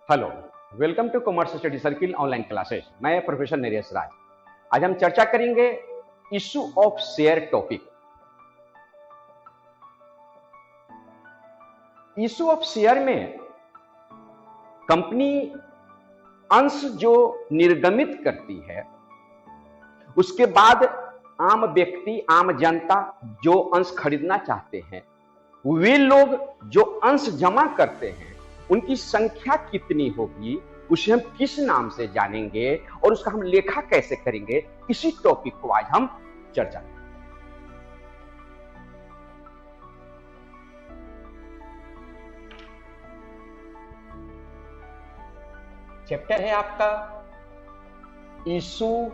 Hello, welcome to commerce study circle online classes. मैं professor Naresh Raj. आज हम चर्चा करेंगे issue of share topic. Issue of share में कंपनी अंश जो निर्गमित करती है, उसके बाद आम व्यक्ति, आम जनता जो अंश खरीदना चाहते हैं, वे लोग जो अंश जमा करते हैं, उनकी संख्या कितनी होगी, उसे हम किस नाम से जानेंगे और उसका हम लेखा कैसे करेंगे, इसी टॉपिक को आज हम चर्चा करेंगे। चैप्टर है आपका इशू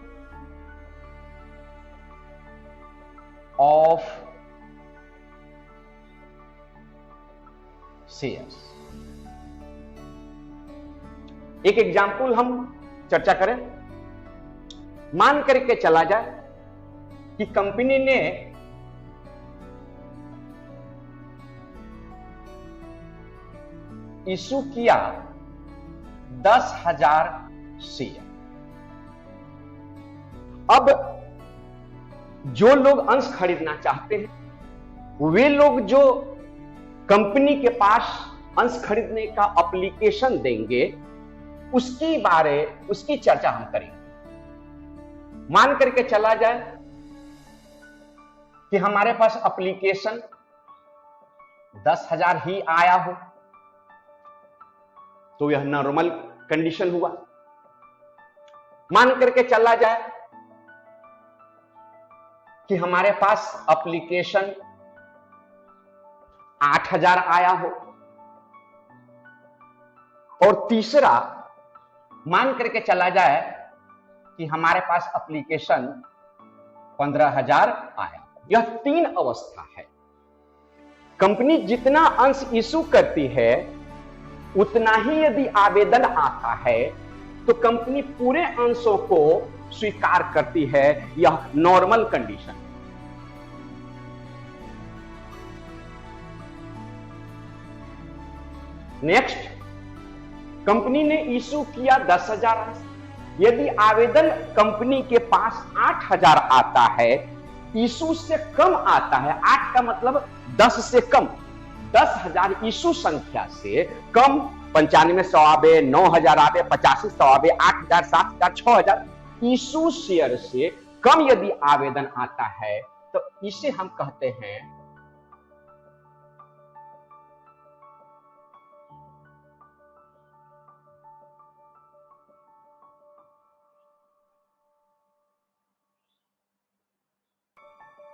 ऑफ शेयर्स। एक एग्जाम्पल हम चर्चा करें। मान करके चला जाए कि कंपनी ने इशू किया 10,000 शेयर। अब जो लोग अंश खरीदना चाहते हैं, वे लोग जो कंपनी के पास अंश खरीदने का एप्लीकेशन देंगे, उसकी चर्चा हम करेंगे। मान करके चला जाए कि हमारे पास एप्लीकेशन 10,000 ही आया हो, तो यह नॉर्मल कंडीशन हुआ। मान करके चला जाए कि हमारे पास एप्लीकेशन 8,000 आया हो, और तीसरा मान करके चला जाए कि हमारे पास एप्लीकेशन 15,000 आया। यह 3 अवस्था है। कंपनी जितना अंश इशू करती है, उतना ही यदि आवेदन आता है तो कंपनी पूरे अंशों को स्वीकार करती है। यह नॉर्मल कंडीशन। नेक्स्ट, कंपनी ने इशू किया 10,000 अंश। यदि आवेदन कंपनी के पास 8,000 आता है, इशू से कम आता है, 8 का मतलब 10 से कम, 10,000 इशू संख्या से कम, 95 आवे, 9,000 आवे, 85 आवे, 8,000, 7,000, 6,000 इशू शेयर से कम यदि आवेदन आता है, तो इसे हम कहते हैं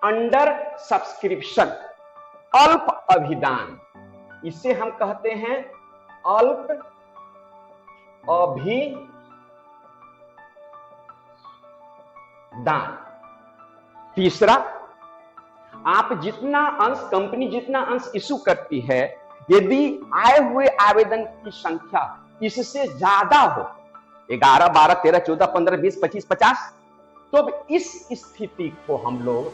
अंडर सब्सक्रिप्शन, अल्प अभिदान। इसे हम कहते हैं अल्प अभिदान। तीसरा, आप जितना अंश, कंपनी जितना अंश इशू करती है, यदि आए हुए आवेदन की संख्या इससे ज्यादा हो, 11, 12, 13, 14, 15, 20, 25, 50, तो अब इस स्थिति को हम लोग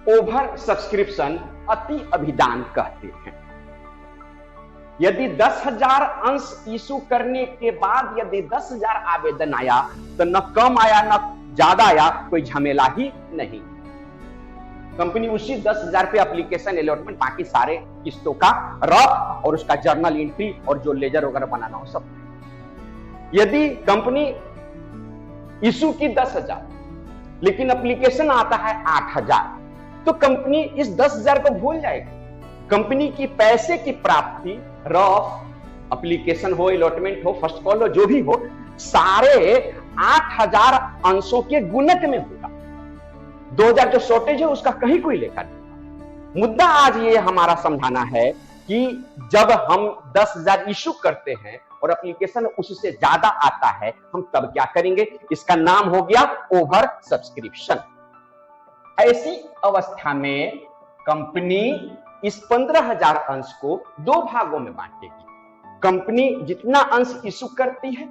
ओवर सब्सक्रिप्शन, अति अभिदान कहते हैं। यदि 10,000 अंश इशू करने के बाद यदि 10,000 आवेदन आया, तो न कम आया न ज्यादा आया, कोई झमेला ही नहीं। कंपनी उसी 10,000 पे एप्लीकेशन अलॉटमेंट, बाकी सारे किस्तों का रफ और उसका जर्नल एंट्री और जो लेजर वगैरह बनाना हो सब। यदि कंपनी इशू की 10,000 लेकिन एप्लीकेशन आता है 8,000, तो कंपनी इस 10,000 को भूल जाएगी। कंपनी की पैसे की प्राप्ति रफ एप्लीकेशन हो, अलॉटमेंट हो, फर्स्ट कॉल हो, जो भी हो, सारे 8,000 अंशों के गुणक में होगा। 2,000 जो शॉर्टेज है उसका कहीं कोई लेखा नहीं। मुद्दा आज ये हमारा समझाना है कि जब हम 10,000 इशू करते हैं और एप्लीकेशन उससे ज्यादा आता है, हम तब क्या करेंगे? इसका नाम हो गया ओवर सब्सक्रिप्शन। ऐसी अवस्था में कंपनी इस 15,000 अंश को दो भागों में बांटेगी। कंपनी जितना अंश इशू करती है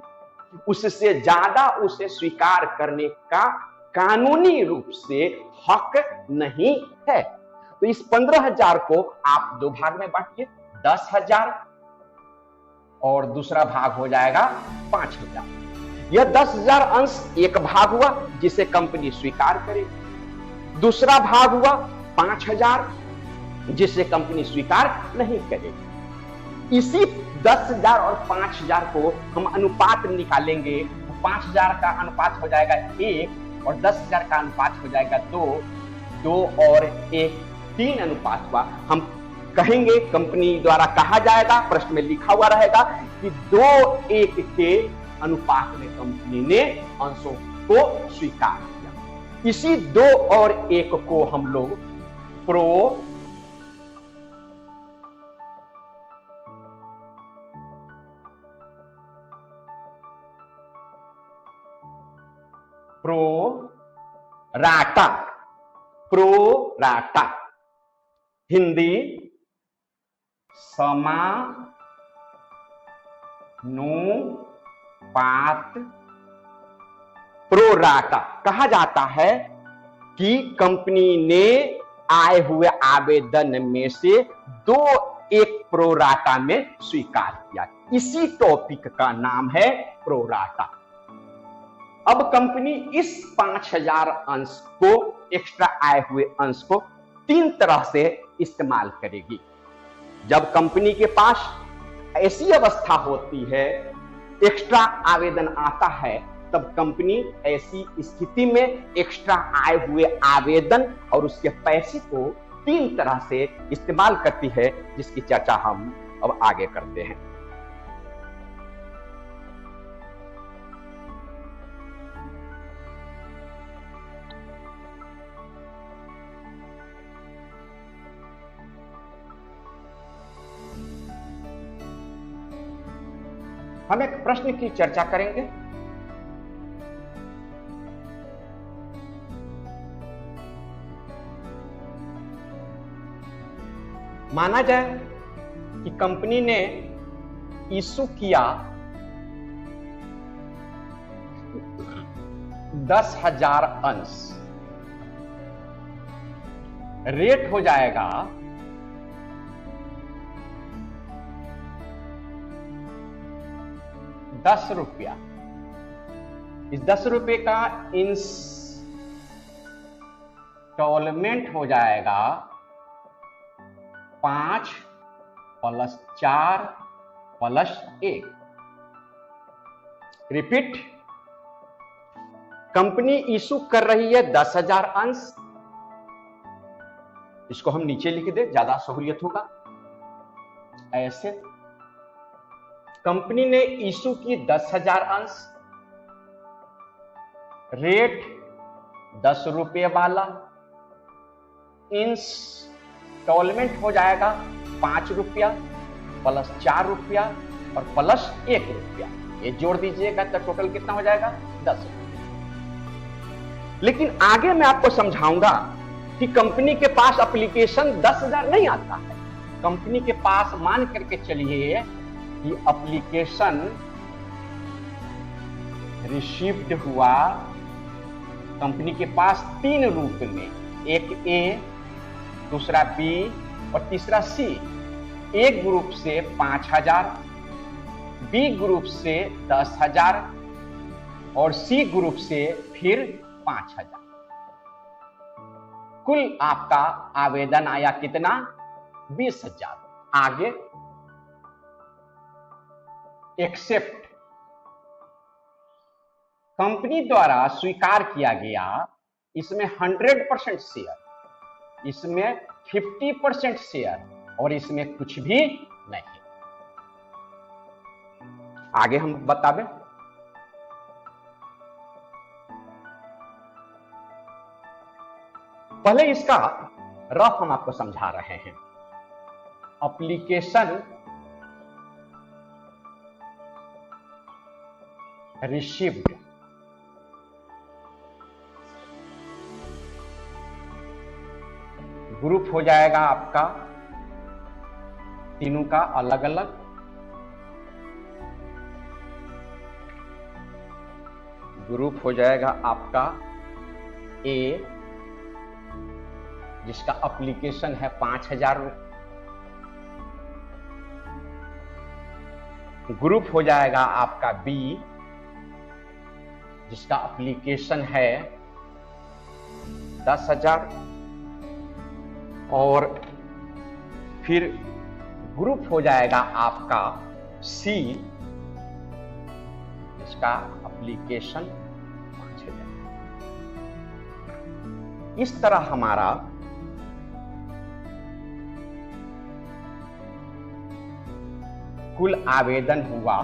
उससे ज्यादा उसे स्वीकार करने का कानूनी रूप से हक नहीं है। तो इस 15,000 को आप दो भाग में बांटिए, 10,000 और दूसरा भाग हो जाएगा 5,000। यह 10,000 अंश एक भाग हुआ जिसे कंपनी स्वीकार करेगी, दूसरा भाग हुआ 5,000 जिसे कंपनी स्वीकार नहीं करेगी। इसी 10,000 और 5,000 को हम अनुपात निकालेंगे तो 5,000 का अनुपात हो जाएगा 1 और 10,000 का अनुपात हो जाएगा 2, 2 और 1 3 अनुपात हुआ। हम कहेंगे, कंपनी द्वारा कहा जाएगा, प्रश्न में लिखा हुआ रहेगा कि 2:1 के अनुपात में कंपनी ने अंशों को स्वीकार किया। इसी 2 और 1 को हम लोग प्रोराटा हिंदी समानुपात प्रोराटा कहा जाता है कि कंपनी ने आए हुए आवेदन में से 2:1 प्रोराटा में स्वीकार किया। इसी टॉपिक का नाम है प्रोराटा। अब कंपनी इस 5,000 अंश को, एक्स्ट्रा आए हुए अंश को 3 तरह से इस्तेमाल करेगी। जब कंपनी के पास ऐसी अवस्था होती है, एक्स्ट्रा आवेदन आता है, तब कंपनी ऐसी स्थिति में एक्स्ट्रा आए हुए आवेदन और उसके पैसे को 3 तरह से इस्तेमाल करती है, जिसकी चर्चा हम अब आगे करते हैं। हम एक प्रश्न की चर्चा करेंगे। माना जाए कि कंपनी ने इशू किया 10,000 अंश, रेट हो जाएगा 10 रुपया। इस 10 रुपये का इंस्टॉलमेंट हो जाएगा 5 + 4 + 1। रिपीट, कंपनी इशू कर रही है 10,000 अंश। इसको हम नीचे लिख दे, ज्यादा सहूलियत होगा। ऐसे कंपनी ने इशू की 10,000 अंश, रेट 10 रुपये वाला, इंस्टॉलमेंट हो जाएगा 5 रुपया + 4 रुपया और + 1 रुपया। ये जोड़ दीजिएगा तो टोटल कितना हो जाएगा 10 रुपया। लेकिन आगे मैं आपको समझाऊंगा कि कंपनी के पास एप्लीकेशन 10,000 नहीं आता है। कंपनी के पास मान करके चलिए कि एप्लीकेशन रिसीव्ड हुआ कंपनी के पास 3 रूप में, एक ए, दूसरा बी और तीसरा सी। ए ग्रुप से 5,000, बी ग्रुप से 10,000 और सी ग्रुप से फिर 5,000। कुल आपका आवेदन आया कितना? 20,000। आगे एक्सेप्ट, कंपनी द्वारा स्वीकार किया गया, इसमें 100% शेयर, इसमें 50% शेयर और इसमें कुछ भी नहीं। आगे हम बतावें। पहले इसका रफ हम आपको समझा रहे हैं। एप्लीकेशन रिसीव्ड, ग्रुप हो जाएगा आपका तीनों का अलग अलग ग्रुप हो जाएगा आपका ए, जिसका एप्लीकेशन है 5000 रुपये। ग्रुप हो जाएगा आपका बी, जिसका एप्लीकेशन है 10,000। और फिर ग्रुप हो जाएगा आपका सी, जिसका एप्लीकेशन 5,000। इस तरह हमारा कुल आवेदन हुआ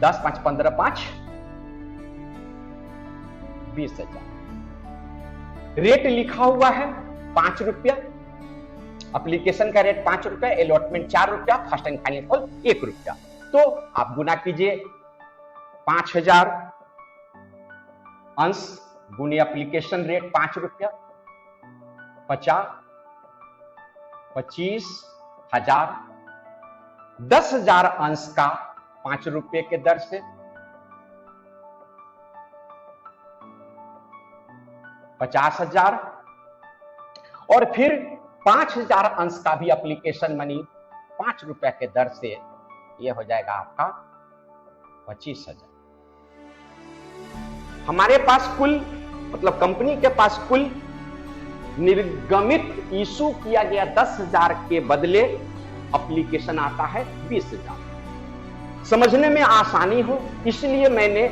10, 5, 15, 5, 20,000। रेट लिखा हुआ है 5 रुपया, एप्लीकेशन का रेट 5 रुपया, अलॉटमेंट 4 रुपया, फर्स्ट एंड फाइनल कॉल 1 रुपया। तो आप गुना कीजिए 5,000 अंश गुने एप्लीकेशन रेट 5 रुपया, 25,000, 10,000 अंश का 5 रुपये के दर से 50,000, और फिर 5,000 अंश का भी एप्लीकेशन मनी 5 रुपए के दर से यह हो जाएगा आपका 25,000। हमारे पास कुल, मतलब कंपनी के पास कुल निर्गमित इशू किया गया 10,000 के बदले एप्लीकेशन आता है 20,000। समझने में आसानी हो इसलिए मैंने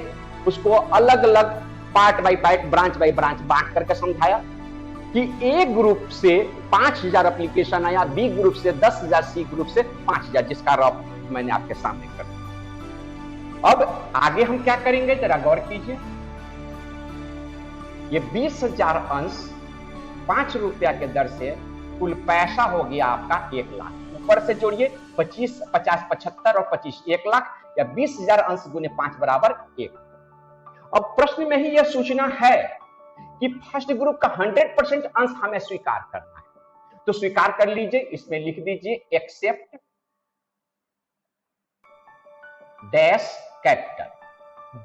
उसको अलग अलग part by part, branch by branch बांट करके समझाया कि ए ग्रुप से 5,000 एप्लीकेशन आया, बी ग्रुप से 10,000, सी ग्रुप से 5,000, जिसका रफ मैंने आपके सामने कर दिया। अब आगे हम क्या करेंगे जरा गौर कीजिए। ये 20,000 अंश 5 रुपया के दर से कुल पैसा हो गया आपका 1 लाख। ऊपर से जोड़िए 25, 50, 75 और 25, 1 लाख, या 20,000 अंश गुने 5 बराबर 1। अब प्रश्न में ही यह सूचना है कि फर्स्ट ग्रुप का 100% अंश हमें स्वीकार करना है, तो स्वीकार कर लीजिए। इसमें लिख दीजिए एक्सेप्ट डैश कैपिटल।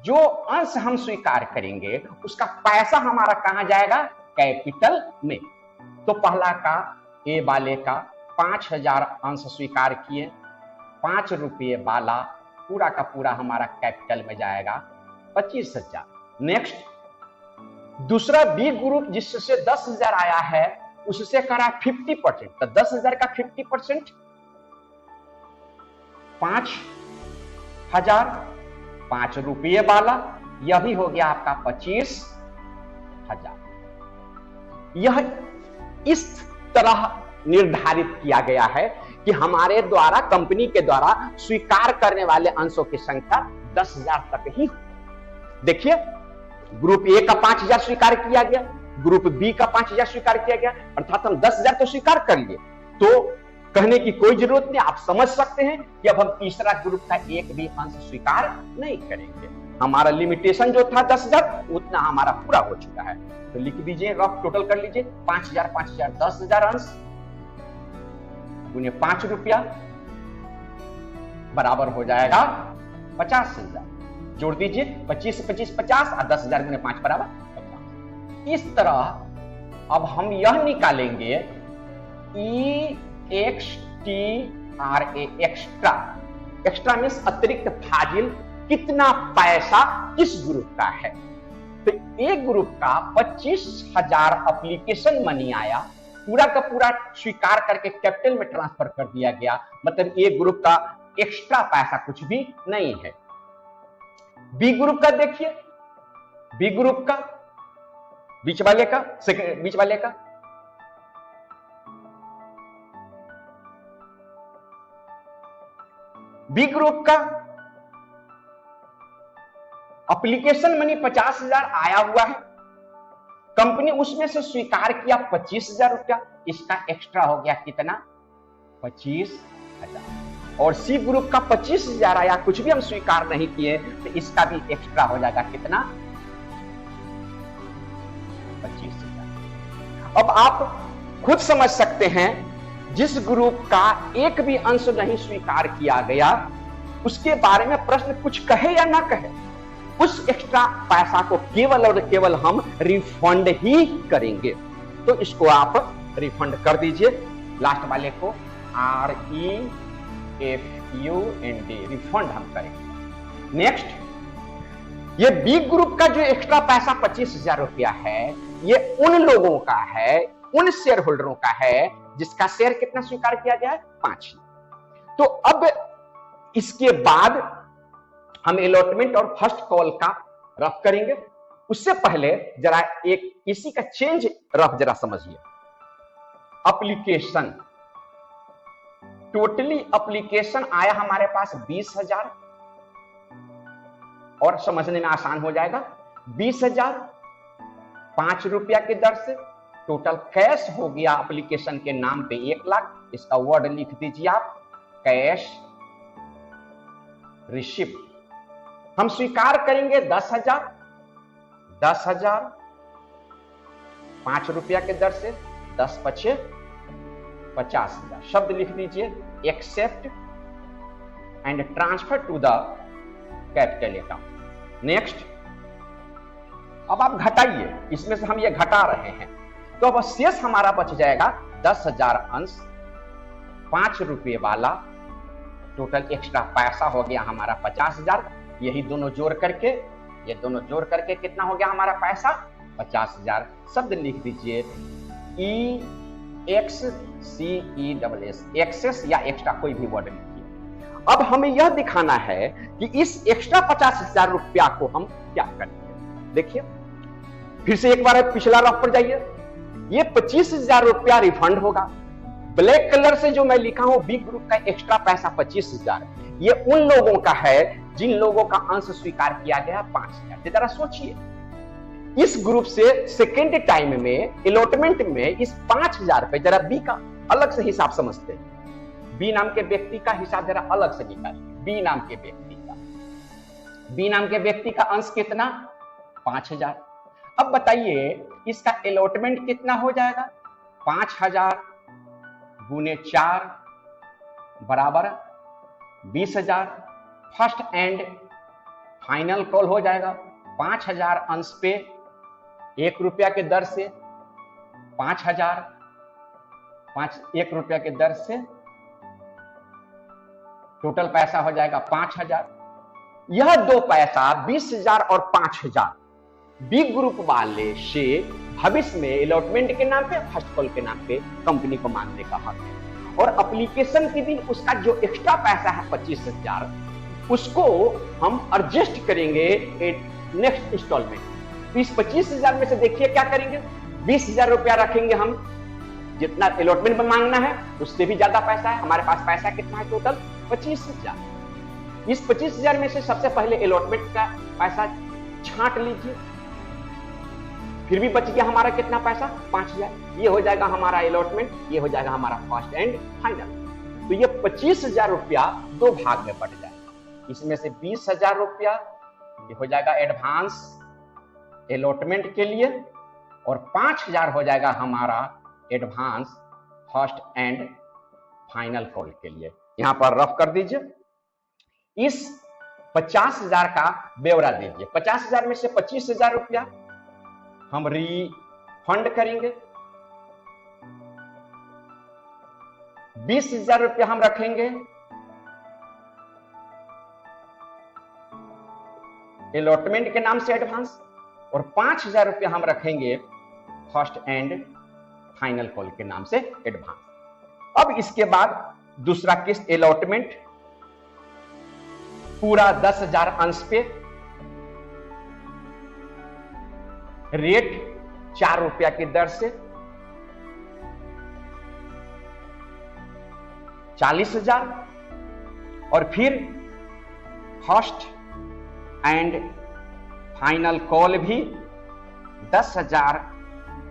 जो अंश हम स्वीकार करेंगे उसका पैसा हमारा कहां जाएगा? कैपिटल में। तो पहला का ए वाले का 5,000 अंश स्वीकार किए, 5 रुपये वाला पूरा का पूरा हमारा कैपिटल में जाएगा 25,000। नेक्स्ट दूसरा बी ग्रुप जिससे 10,000 आया है उससे करा 50%, तो 10,000 का 50% 5,000, 5 रुपये वाला, यह भी हो गया आपका 25,000। यह इस तरह निर्धारित किया गया है कि हमारे द्वारा, कंपनी के द्वारा स्वीकार करने वाले अंशों की संख्या 10,000 तक ही। देखिए ग्रुप ए का 5,000 स्वीकार किया गया, ग्रुप बी का 5,000 स्वीकार किया गया, अर्थात हम 10,000 तो स्वीकार कर लिए, तो कहने की कोई जरूरत नहीं। आप समझ सकते हैं कि अब हम तीसरा ग्रुप का एक भी अंश स्वीकार नहीं करेंगे। हमारा लिमिटेशन जो था 10,000 उतना हमारा पूरा हो चुका है। तो लिख दीजिए, रफ टोटल कर लीजिए, 5,000, 5,000, 10,000 अंश गुने 5 रुपया बराबर हो जाएगा 50,000। जोड़ दीजिए 25 से 25 50, और 10,000 गुने 5 बराबर 50। इस तरह अब हम यह निकालेंगे EXTRA, एक्स्ट्रा। एक्स्ट्रा मीन्स अतिरिक्त फाजिल, कितना पैसा किस ग्रुप का है। तो ए ग्रुप का 25,000 एप्लीकेशन मनी आया, पूरा का पूरा स्वीकार करके कैपिटल में ट्रांसफर कर दिया गया, मतलब ए ग्रुप का एक्स्ट्रा पैसा कुछ भी नहीं है। बी ग्रुप का देखिए, बी ग्रुप का बीच वाले का, बीच वाले का बी ग्रुप का एप्लीकेशन मनी 50,000 आया हुआ है, कंपनी उसमें से स्वीकार किया 25,000 रुपया, इसका एक्स्ट्रा हो गया कितना? 25,000। और सी ग्रुप का 25,000 आया, कुछ भी हम स्वीकार नहीं किए, तो इसका भी एक्स्ट्रा हो जाएगा कितना? 25,000। अब आप खुद समझ सकते हैं जिस ग्रुप का एक भी अंश नहीं स्वीकार किया गया उसके बारे में प्रश्न कुछ कहे या ना कहे, उस एक्स्ट्रा पैसा को केवल और केवल हम रिफंड ही करेंगे। तो इसको आप रिफंड कर दीजिए, लास्ट वाले को REFUND रिफंड हम करेंगे। नेक्स्ट, ये बी ग्रुप का जो एक्स्ट्रा पैसा 25,000 रुपया है, ये उन लोगों का है, उन शेयर होल्डरों का है जिसका शेयर कितना स्वीकार किया गया है, 5। तो अब इसके बाद हम अलॉटमेंट और फर्स्ट कॉल का रफ करेंगे। उससे पहले जरा एक इसी का चेंज रफ जरा समझिए। एप्लीकेशन, टोटली एप्लीकेशन आया हमारे पास 20,000, और समझने में आसान हो जाएगा। 20,000 5 रुपया की दर से टोटल कैश हो गया एप्लीकेशन के नाम पे 1 लाख। इसका वर्ड लिख दीजिए आप, कैश रिसिप्ट। हम स्वीकार करेंगे 10,000 5 रुपया के दर से, 10 पचे 50,000। शब्द लिख दीजिए, accept and transfer to the capital account. Next, अब आप घटाइए, इसमें से हम ये घटा रहे हैं, तो अब शेष हमारा बच जाएगा 10,000 अंश 5 रुपये वाला। टोटल एक्स्ट्रा पैसा हो गया हमारा 50,000। यही दोनों जोड़ करके, ये दोनों जोड़ करके कितना हो गया हमारा पैसा, 50,000। शब्द लिख दीजिए EXCESS, एक्सेस या एक्स्ट्रा, कोई भी वर्ड लिखिए। अब हमें यह दिखाना है कि इस एक्स्ट्रा 50,000 रुपया को हम क्या करेंगे। देखिए, फिर से एक बार पिछला रफ पर जाइए। ये 25,000 रुपया रिफंड होगा। ब्लैक कलर से जो मैं लिखा हूं बी ग्रुप का एक्स्ट्रा पैसा 25,000, ये उन लोगों का है जिन लोगों का अंश स्वीकार किया गया 5,000। जरा सोचिए, इस ग्रुप से सेकेंड टाइम में अलॉटमेंट में इस 5,000 रुपए, जरा बी का अलग से हिसाब समझते हैं। बी नाम के व्यक्ति का हिसाब जरा अलग से निकालिए। बी नाम के व्यक्ति का अंश कितना, 5,000। अब बताइए इसका अलॉटमेंट कितना हो जाएगा, 5,000 गुने 4 बराबर 20,000। फर्स्ट एंड फाइनल कॉल हो जाएगा। 5,000 अंश पे 1 रुपया के दर से 5,000, 1 रुपया के दर से टोटल पैसा हो जाएगा 5,000। यह दो पैसा 20,000 और 5,000 बी ग्रुप वाले से भविष्य में अलॉटमेंट के नाम पे, फर्स्ट कॉल के नाम पे कंपनी को मांगने का हक है। और एप्लीकेशन के दिन उसका जो एक्स्ट्रा पैसा है 25,000, उसको हम एडजस्ट करेंगे नेक्स्ट इंस्टॉलमेंट। इस 25,000 में से देखिए क्या करेंगे, 20,000 रुपया रखेंगे हम, जितना अलॉटमेंट में मांगना है उससे भी ज्यादा पैसा है। हमारे पास पैसा कितना है टोटल, 25,000। इस 25,000 में से सबसे पहले अलॉटमेंट का पैसा छांट लीजिए, फिर भी बच गया हमारा कितना पैसा, 5,000। ये हो जाएगा हमारा अलॉटमेंट, ये हो जाएगा हमारा फर्स्ट एंड फाइनल। तो ये 25,000 रुपया दो भाग में बढ़ जाएगा। इसमें से 20,000 रुपया ये हो जाएगा एडवांस अलॉटमेंट के लिए, और 5,000 हो जाएगा हमारा advance first and final call के लिए। यहां पर रफ कर दीजिए। इस 50,000 का ब्यौरा दीजिए। 50,000 में से 25,000 रुपया हम रिफंड करेंगे, 20,000 रुपया हम रखेंगे अलॉटमेंट के नाम से एडवांस, और 5,000 रुपया हम रखेंगे फर्स्ट एंड फाइनल कॉल के नाम से एडवांस। अब इसके बाद दूसरा किस्त अलॉटमेंट पूरा 10,000 अंश पे, रेट 4 रुपया की दर से 40,000, और फिर फर्स्ट एंड फाइनल कॉल भी 10,000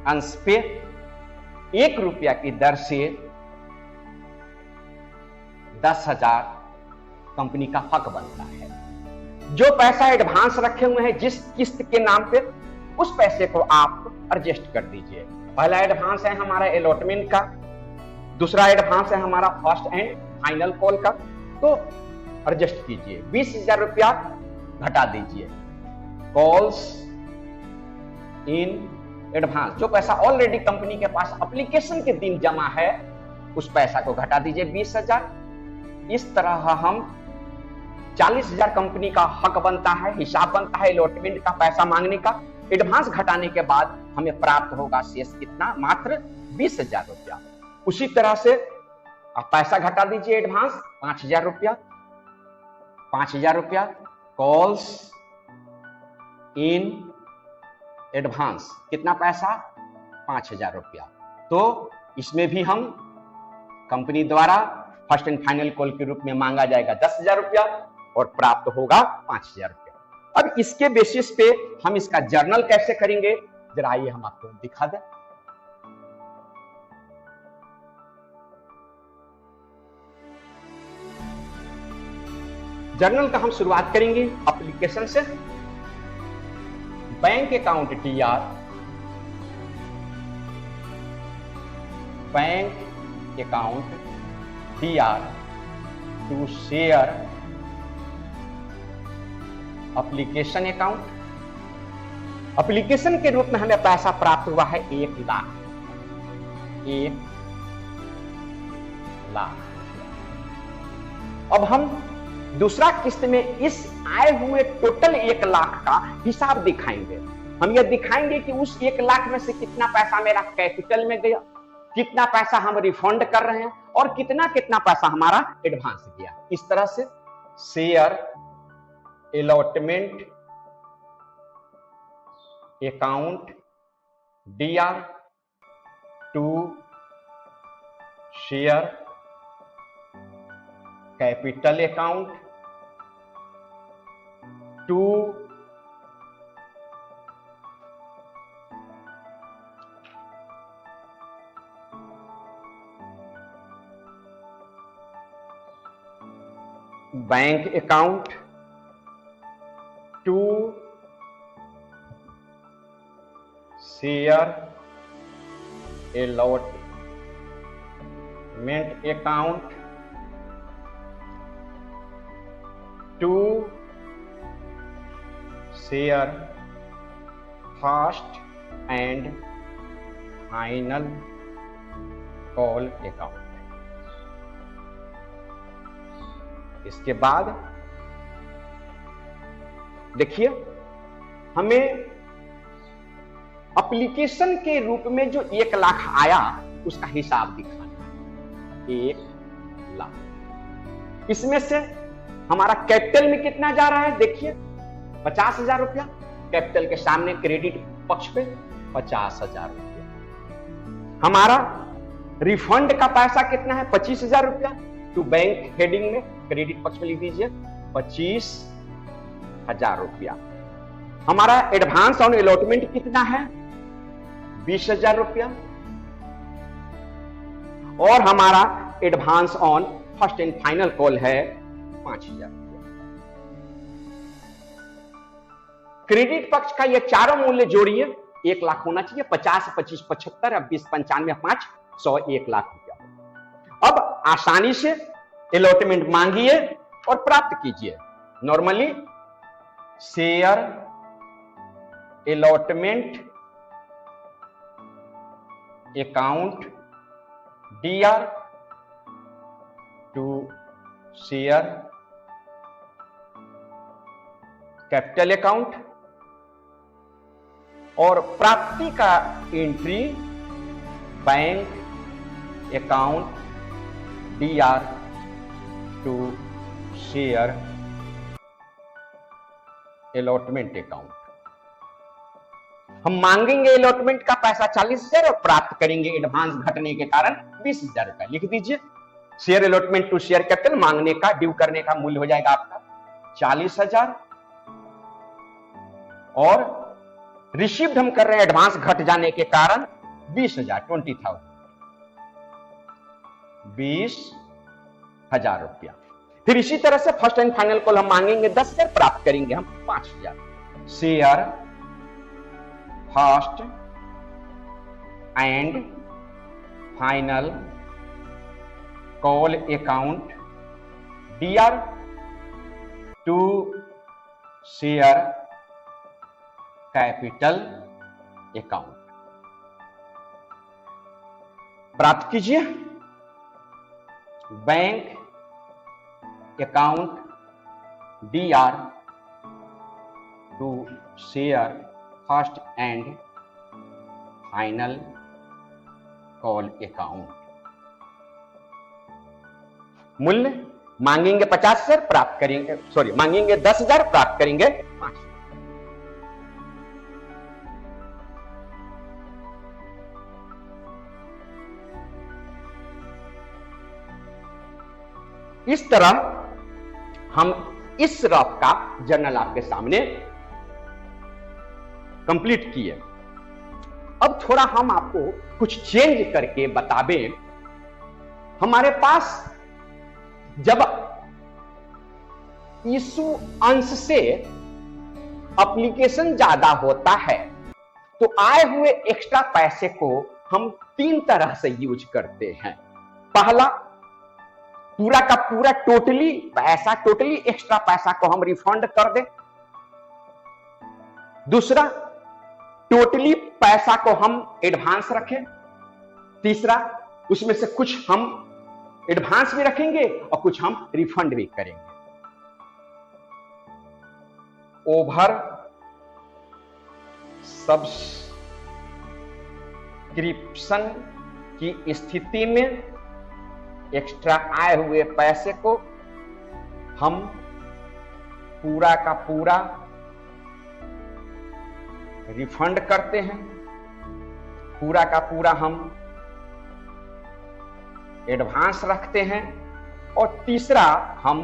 अंश पे 1 रुपया की दर से 10,000 कंपनी का हक बनता है। जो पैसा एडवांस रखे हुए हैं जिस किस्त के नाम पे, उस पैसे को आप एडजस्ट कर दीजिए। पहला एडवांस है हमारा अलॉटमेंट का दूसरा एडवांस है हमारा फर्स्ट एंड फाइनल कॉल का, तो एडजस्ट कीजिए, 20,000 रुपया घटा दीजिए। कॉल्स इन एडवांस, जो पैसा ऑलरेडी कंपनी के पास एप्लीकेशन के दिन जमा है उस पैसा को घटा दीजिए 20,000। इस तरह हम 40,000 कंपनी का हक बनता है, हिसाब बनता है अलॉटमेंट का पैसा मांगने का। एडवांस घटाने के बाद हमें प्राप्त होगा शेष कितना, मात्र 20,000 रुपया। उसी तरह से आप पैसा घटा दीजिए एडवांस 5,000 रुपया, 5,000 रुपया कॉल्स इन एडवांस, कितना पैसा 5,000 रुपया। तो इसमें भी हम कंपनी द्वारा फर्स्ट एंड फाइनल कॉल के रूप में मांगा जाएगा 10,000 रुपया और प्राप्त होगा 5,000 रुपया। अब इसके बेसिस पे हम इसका जर्नल कैसे करेंगे, जरा आइए हम आपको दिखा दें। जर्नल का हम शुरुआत करेंगे एप्लीकेशन से। Bank account DR, bank account DR to share application account. Application के रूप में हमें पैसा प्राप्त हुआ है 1 लाख, 1 लाख। अब हम दूसरा किस्त में इस आए हुए टोटल 1 लाख का हिसाब दिखाएंगे। हम यह दिखाएंगे कि उस 1 लाख में से कितना पैसा मेरा कैपिटल में गया, कितना पैसा हम रिफंड कर रहे हैं और कितना कितना पैसा हमारा एडवांस गया। इस तरह से share allotment account DR to share capital account to bank account to share allotment account to share first and final call account. इसके बाद देखिए हमें एप्लीकेशन के रूप में जो 1 लाख आया उसका हिसाब दिखाना है, 1 लाख। इसमें से हमारा कैपिटल में कितना जा रहा है, देखिए 50,000 रुपया। कैपिटल के सामने क्रेडिट पक्ष पे 50,000 रुपया। हमारा रिफंड का पैसा कितना है, 25,000 रुपया। टू बैंक हेडिंग में क्रेडिट पक्ष में लिख दीजिए 25,000 रुपया। हमारा एडवांस ऑन अलॉटमेंट कितना है, 20,000 रुपया। और हमारा advance on first and final call है 5,000 रुपया। क्रेडिट पक्ष का ये चारों मूल्य जोड़िए, 1 लाख होना चाहिए। 50, 25, 75, 20, 95, 5, 100, 1 लाख रुपया। अब आसानी से अलॉटमेंट मांगिए और प्राप्त कीजिए। Normally share allotment account DR to share capital account, और प्राप्ति का entry bank account DR to share allotment account. हम मांगेंगे अलॉटमेंट का पैसा 40,000 और प्राप्त करेंगे एडवांस घटने के कारण 20,000 रुपया। लिख दीजिए share allotment to share capital, मांगने का ड्यू करने का मूल्य हो जाएगा आपका 40,000 और रिसीव्ड हम कर रहे हैं एडवांस घट जाने के कारण 20,000, 20,000, 20,000 रुपया। फिर इसी तरह से फर्स्ट एंड फाइनल कॉल हम मांगेंगे 10,000, प्राप्त करेंगे हम 5,000। Share first and final call account DR to share capital account प्राप्त कीजिए। Bank account DR to share first and final call account. मूल्य मांगेंगे 50,000, प्राप्त करेंगे, सॉरी मांगेंगे 10,000, प्राप्त करेंगे 5। इस तरह हम इस रफ का जर्नल आपके सामने कंप्लीट किए। अब थोड़ा हम आपको कुछ चेंज करके बतावें। हमारे पास जब इशू अंश से एप्लीकेशन ज्यादा होता है तो आए हुए एक्स्ट्रा पैसे को हम 3 तरह से यूज करते हैं। पहला, पूरा का पूरा टोटली एक्स्ट्रा पैसा को हम रिफंड कर दें। दूसरा, टोटली पैसा को हम एडवांस रखें। तीसरा, उसमें से कुछ हम एडवांस भी रखेंगे और कुछ हम रिफंड भी करेंगे। ओवर सब्सक्रिप्शन की स्थिति में एक्स्ट्रा आए हुए पैसे को हम पूरा का पूरा रिफंड करते हैं, पूरा का पूरा हम एडवांस रखते हैं, और तीसरा हम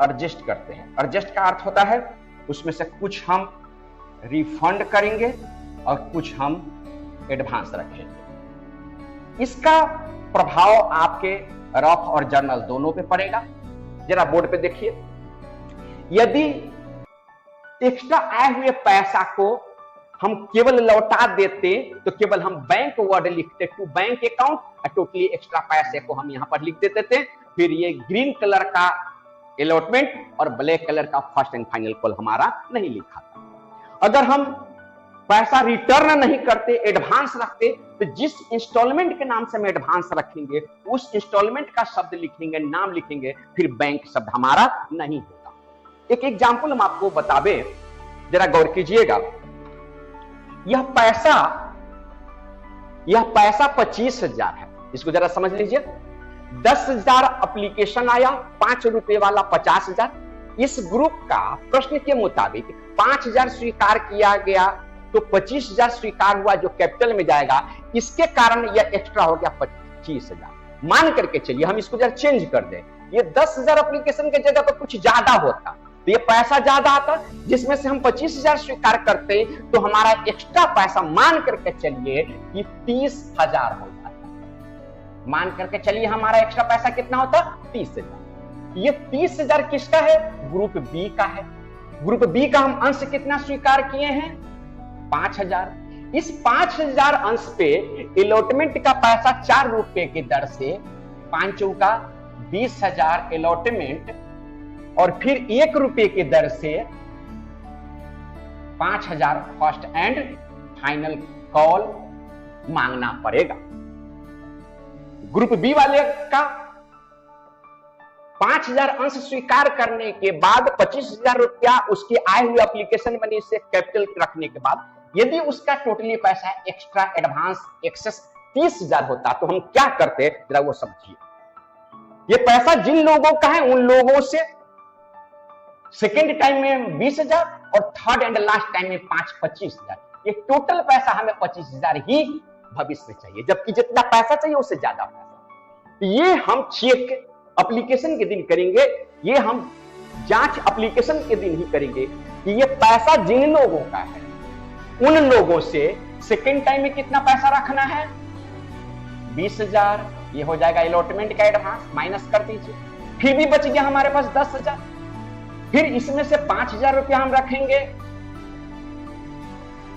एडजस्ट करते हैं। एडजस्ट का अर्थ होता है उसमें से कुछ हम रिफंड करेंगे और कुछ हम एडवांस रखेंगे। इसका प्रभाव आपके रफ और जर्नल दोनों पे पड़ेगा। जरा बोर्ड पे देखिए। यदि एक्स्ट्रा आए हुए पैसा को हम केवल लौटा देते तो केवल हम बैंक वर्ड लिखते to bank account, totally extra पैसे को हम यहां पर लिख देते थे। फिर ये ग्रीन कलर का अलॉटमेंट और ब्लैक कलर का फर्स्ट एंड फाइनल कॉल हमारा नहीं लिखा था। अगर हम पैसा रिटर्न नहीं करते, एडवांस रखते, तो जिस इंस्टॉलमेंट के नाम से हम एडवांस रखेंगे उस इंस्टॉलमेंट का शब्द लिखेंगे, नाम लिखेंगे, फिर बैंक शब्द हमारा नहीं होगा। एक एग्जाम्पल हम आपको बतावे, जरा गौर कीजिएगा। यह पैसा 25,000 है। इसको जरा समझ लीजिए। 10,000 एप्लीकेशन आया, 5 रुपए वाला 50,000। इस ग्रुप का प्रश्न के मुताबिक 5,000 स्वीकार किया गया तो 25,000 स्वीकार हुआ जो कैपिटल में जाएगा। इसके कारण यह एक्स्ट्रा हो गया 25,000। मान करके चलिए हम इसको जरा चेंज कर दें। ये 10,000 एप्लीकेशन की जगह पर कुछ ज्यादा होता तो ये पैसा ज्यादा आता, जिसमें से हम 25,000 स्वीकार करते तो हमारा एक्स्ट्रा पैसा मान करके चलिए कि 30,000 हो जाता। मान करके चलिए हमारा एक्स्ट्रा पैसा कितना होता? 30,000। ये 30,000 किसका है? ग्रुप बी का है। ग्रुप बी का हम अंश कितना स्वीकार किए हैं? 5,000। इस 5,000 अंश पे अलॉटमेंट का पैसा 4 रुपए की दर से 5 चौका 20,000 अलॉटमेंट, और फिर 1 रुपए की दर से 5,000 फर्स्ट एंड फाइनल कॉल मांगना पड़ेगा। ग्रुप बी वाले का 5,000 अंश स्वीकार करने के बाद 25,000 रुपया उसकी आए हुए एप्लीकेशन मनी से कैपिटल रखने के बाद यदि उसका टोटली पैसा एक्स्ट्रा एडवांस एक्सेस 30,000 होता तो हम क्या करते, जरा वो समझिए। ये पैसा जिन लोगों का है उन लोगों से सेकेंड टाइम में 20,000 और थर्ड एंड लास्ट टाइम में 25,000। ये टोटल पैसा हमें 25,000 ही भविष्य में चाहिए, जबकि जितना पैसा चाहिए उससे ज्यादा पैसा। ये हम चेक एप्लीकेशन के दिन करेंगे, ये हम जांच एप्लीकेशन के दिन ही करेंगे कि ये पैसा जिन लोगों का है उन लोगों से सेकेंड टाइम में कितना पैसा रखना है? 20,000। ये हो जाएगा अलॉटमेंट का एडवांस, माइनस कर दीजिए। फिर भी बच गया हमारे पास 10,000। फिर इसमें से 5,000 रुपया हम रखेंगे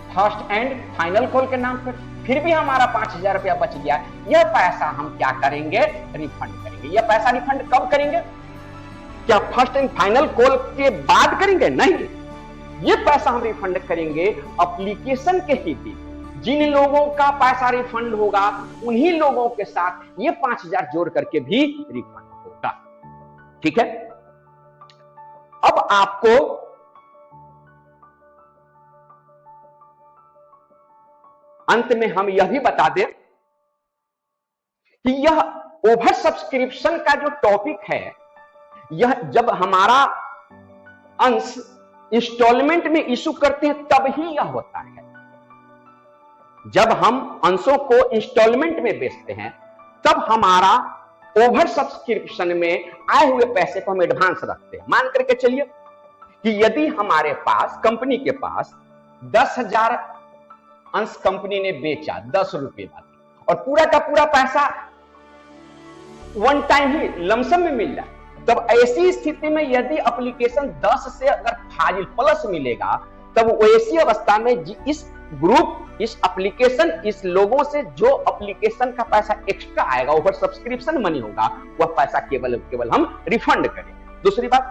फर्स्ट एंड फाइनल कॉल के नाम पर। फिर भी हमारा 5,000 रुपया बच गया, यह पैसा हम क्या करेंगे? रिफंड करेंगे। यह पैसा रिफंड कब करेंगे? क्या फर्स्ट एंड फाइनल कॉल के बाद करेंगे? नहीं, ये पैसा हम रिफंड करेंगे एप्लीकेशन के ही दिन। जिन लोगों का पैसा रिफंड होगा उन्हीं लोगों के साथ ये 5,000 जोड़ करके भी रिफंड होगा। ठीक है, अब आपको अंत में हम यह भी बता दें कि यह ओवर सब्सक्रिप्शन का जो टॉपिक है, यह जब हमारा अंश इंस्टॉलमेंट में इशू करते हैं तब ही यह होता है। जब हम अंशों को इंस्टॉलमेंट में बेचते हैं तब हमारा ओवर सब्सक्रिप्शन में आए हुए पैसे को हम एडवांस रखते हैं। मान करके चलिए कि यदि हमारे पास, कंपनी के पास 10,000 अंश कंपनी ने बेचा 10 रुपए बाद, और पूरा का पूरा पैसा वन टाइम ही लमसम में मिल जाए, तब ऐसी स्थिति में यदि एप्लीकेशन 10 से अगर फाजिल प्लस मिलेगा, तब वैसी अवस्था में इस ग्रुप, इस एप्लीकेशन, इस लोगों से जो एप्लीकेशन का पैसा एक्स्ट्रा आएगा, ओवर सब्सक्रिप्शन मनी होगा, वह पैसा केवल हम रिफंड करेंगे। दूसरी बात,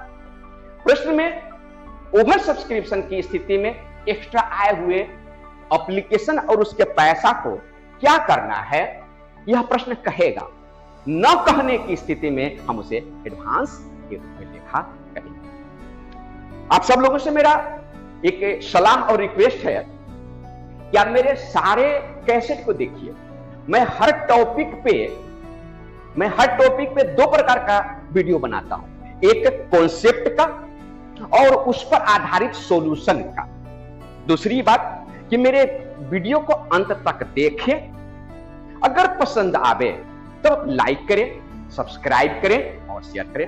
प्रश्न में ओवर सब्सक्रिप्शन की स्थिति में एक्स्ट्रा आए हुए एप्लीकेशन और उसके पैसा को क्या करना है, यह प्रश्न कहेगा। न कहने की स्थिति में हम उसे एडवांस के रूप में लिखा करेंगे। आप सब लोगों से मेरा एक सलाह और रिक्वेस्ट है कि आप मेरे सारे कैसेट को देखिए। मैं हर टॉपिक पे 2 प्रकार का वीडियो बनाता हूं, एक कॉन्सेप्ट का और उस पर आधारित सॉल्यूशन का। दूसरी बात कि मेरे वीडियो को अंत तक देखें, अगर पसंद आवे तो लाइक करें, सब्सक्राइब करें और शेयर करें।